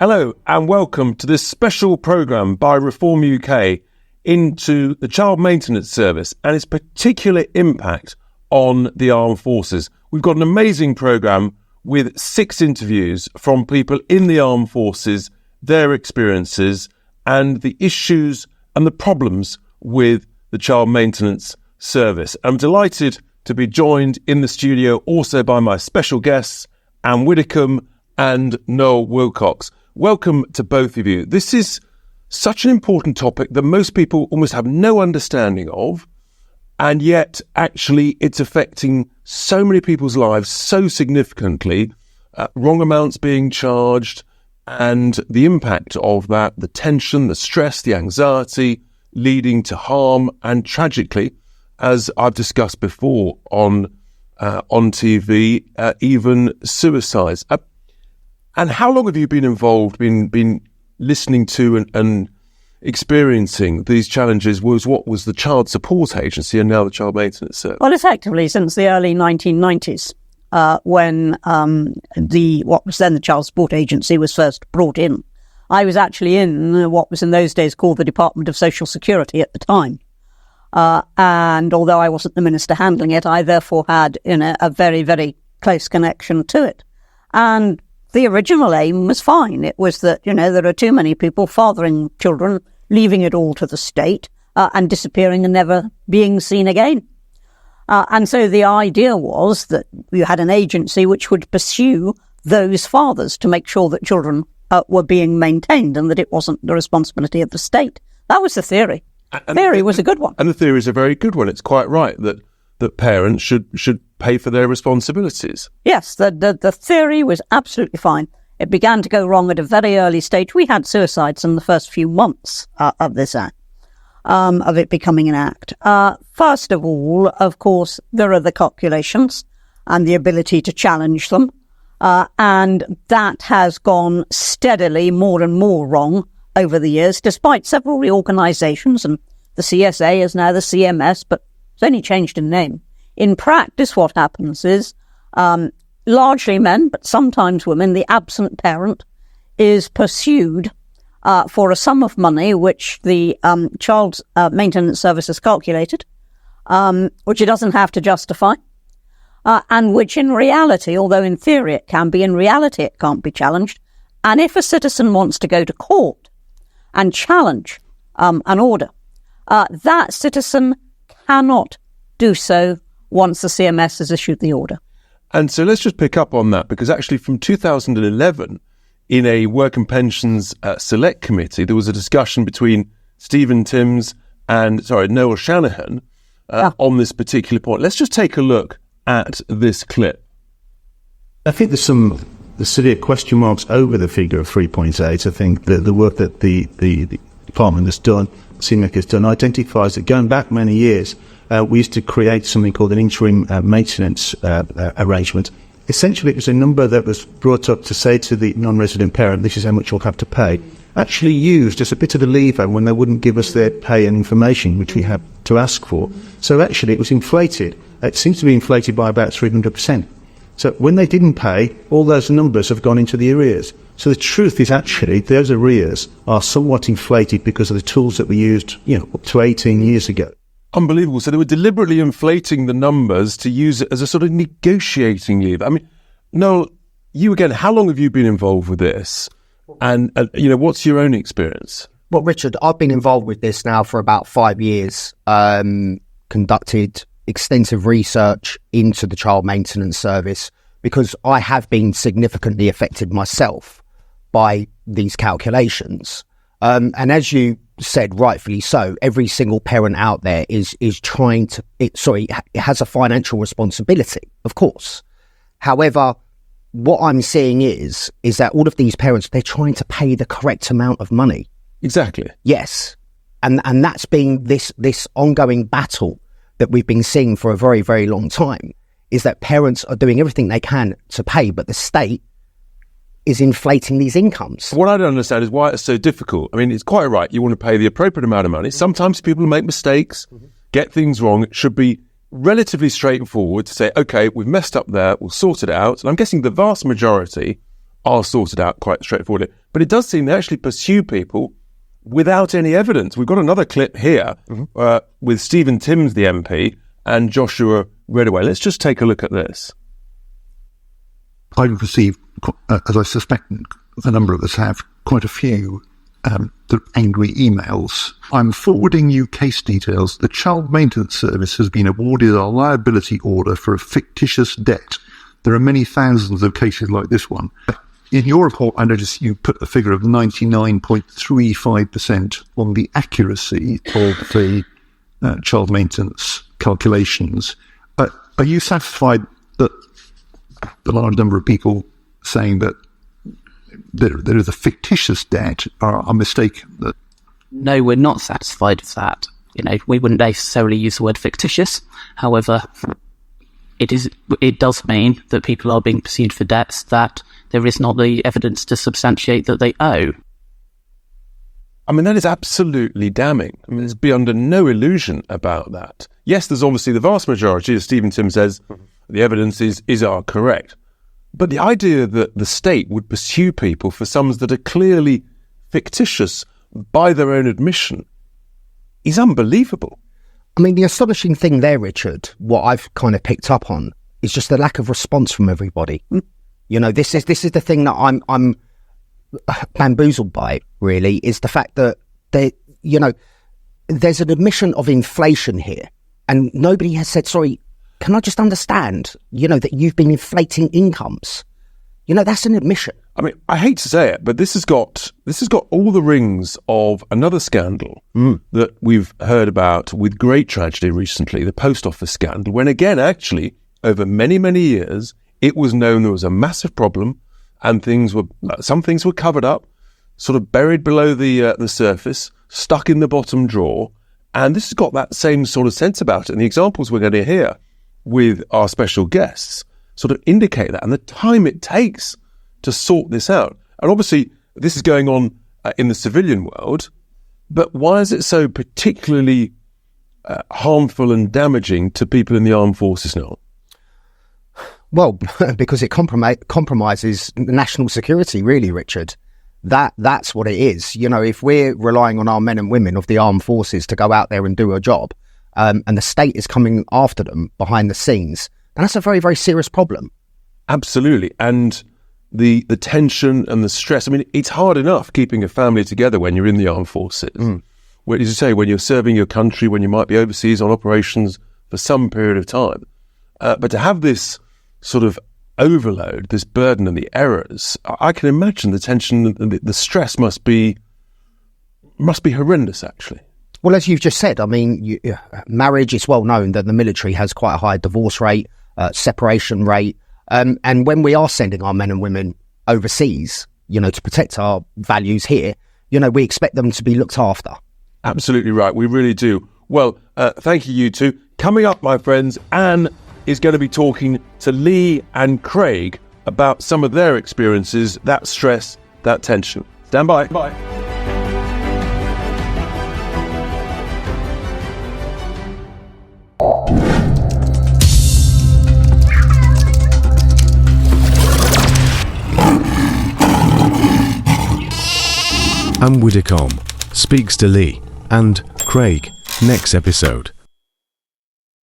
Hello and welcome to this special programme by Reform UK into the Child Maintenance Service and its particular impact on the armed forces. We've got an amazing programme with 6 interviews from people in the armed forces, their experiences and the issues and the problems with the Child Maintenance Service. I'm delighted to be joined in the studio also by my special guests, Anne Widdecombe and NOEL WILLCOX. Welcome to both of you. This is such an important topic that most people almost have no understanding of, and yet actually it's affecting so many people's lives so significantly, wrong amounts being charged, and the impact of that, the tension, the stress, the anxiety leading to harm, and tragically, as I've discussed before on TV, even suicides. And how long have you been involved, been listening to and experiencing these challenges? What was the Child Support Agency and now the Child Maintenance Service? Well, effectively, since the early 1990s, when what was then the Child Support Agency was first brought in. I was actually in what was in those days called the Department of Social Security at the time. And although I wasn't the minister handling it, I therefore had a very, very close connection to it. And the original aim was fine. It was that, there are too many people fathering children, leaving it all to the state, and disappearing and never being seen again. And so the idea was that you had an agency which would pursue those fathers to make sure that children were being maintained and that it wasn't the responsibility of the state. That was the theory. The theory was a good one. And the theory is a very good one. It's quite right that parents should pay for their responsibilities. Yes, the theory was absolutely fine. It began to go wrong at a very early stage. We had suicides in the first few months of this act, of it becoming an act. First of all, of course, there are the calculations and the ability to challenge them. And that has gone steadily more and more wrong over the years, despite several reorganisations, and the CSA is now the CMS, but it's only changed in name. In practice, what happens is, largely men, but sometimes women, the absent parent is pursued for a sum of money which the Child Maintenance Service has calculated, which it doesn't have to justify, and which in reality, although in theory it can be, in reality it can't be challenged. And if a citizen wants to go to court and challenge an order, that citizen cannot do so once the CMS has issued the order. And so let's just pick up on that, because actually from 2011, in a Work and Pensions Select Committee, there was a discussion between Stephen Timms and, Noel Shanahan on this particular point. Let's just take a look at this clip. I think there's some severe question marks over the figure of 3.8. I think that the work that the department has done, CMEC has done, identifies that going back many years, we used to create something called an interim maintenance arrangement. Essentially, it was a number that was brought up to say to the non-resident parent, this is how much you'll have to pay, actually used as a bit of a lever when they wouldn't give us their pay and information, which we had to ask for. So actually, it was inflated. It seems to be inflated by about 300%. So when they didn't pay, all those numbers have gone into the arrears. So the truth is actually those arrears are somewhat inflated because of the tools that we used, up to 18 years ago. Unbelievable. So they were deliberately inflating the numbers to use it as a sort of negotiating lever. I mean, Noel, you again, how long have you been involved with this? And what's your own experience? Well, Richard, I've been involved with this now for about 5 years, conducted extensive research into the Child Maintenance Service because I have been significantly affected myself by these calculations. And as you said, rightfully so, every single parent out there is trying to, it has a financial responsibility, of course. However, what I'm seeing is that all of these parents, they're trying to pay the correct amount of money. Exactly. Yes. And that's been this ongoing battle that we've been seeing for a very, very long time, is that parents are doing everything they can to pay, but the state is inflating these incomes. What I don't understand is why it's so difficult. I mean, it's quite right. You want to pay the appropriate amount of money. Sometimes people make mistakes, get things wrong. It should be relatively straightforward to say, okay, we've messed up there, we'll sort it out. And I'm guessing the vast majority are sorted out quite straightforwardly. But it does seem they actually pursue people without any evidence. We've got another clip here with Stephen Timms, the MP, and Joshua Redaway. Let's just take a look at this. I've received, as I suspect a number of us have, quite a few angry emails. I'm forwarding you case details. The Child Maintenance Service has been awarded a liability order for a fictitious debt. There are many thousands of cases like this one. In your report, I noticed you put a figure of 99.35% on the accuracy of the child maintenance calculations. Are you satisfied that the large number of people saying that there is a fictitious debt are mistaken? No, we're not satisfied with that. We wouldn't necessarily use the word fictitious. However, it does mean that people are being pursued for debts that there is not the evidence to substantiate that they owe. I mean, that is absolutely damning. I mean, there's be under no illusion about that. Yes, there's obviously the vast majority, as Stephen Timms says, the evidence is correct. But the idea that the state would pursue people for sums that are clearly fictitious by their own admission is unbelievable. I mean, the astonishing thing there, Richard, what I've kind of picked up on is just the lack of response from everybody. This is the thing that I'm bamboozled by, really, is the fact that there's an admission of inflation here, and nobody has said, sorry, can I just understand, that you've been inflating incomes? That's an admission. I mean, I hate to say it, but this has got all the rings of another scandal that we've heard about with great tragedy recently, the post office scandal, when again, actually, over many, many years, it was known there was a massive problem and some things were covered up, sort of buried below the surface, stuck in the bottom drawer. And this has got that same sort of sense about it. And the examples we're going to hear with our special guests sort of indicate that, and the time it takes to sort this out. And obviously, this is going on in the civilian world, but why is it so particularly harmful and damaging to people in the armed forces now? Well, because it compromises national security, really, Richard. That's what it is. If we're relying on our men and women of the armed forces to go out there and do a job, and the state is coming after them behind the scenes, then that's a very, very serious problem. Absolutely. And the tension and the stress. I mean, it's hard enough keeping a family together when you're in the armed forces. As you say, when you're serving your country, when you might be overseas on operations for some period of time. But to have this sort of overload, this burden and the errors, I can imagine the tension and the stress must be horrendous, actually. Well, as you've just said, I mean, marriage, it's well known that the military has quite a high divorce rate, separation rate. And when we are sending our men and women overseas, to protect our values here, we expect them to be looked after. Absolutely right. We really do. Well, thank you two. Coming up, my friends, Anne is going to be talking to Lee and Craig about some of their experiences, that stress, that tension. Stand by. Bye. And WIDDECOMBE speaks to Lee and Craig next episode.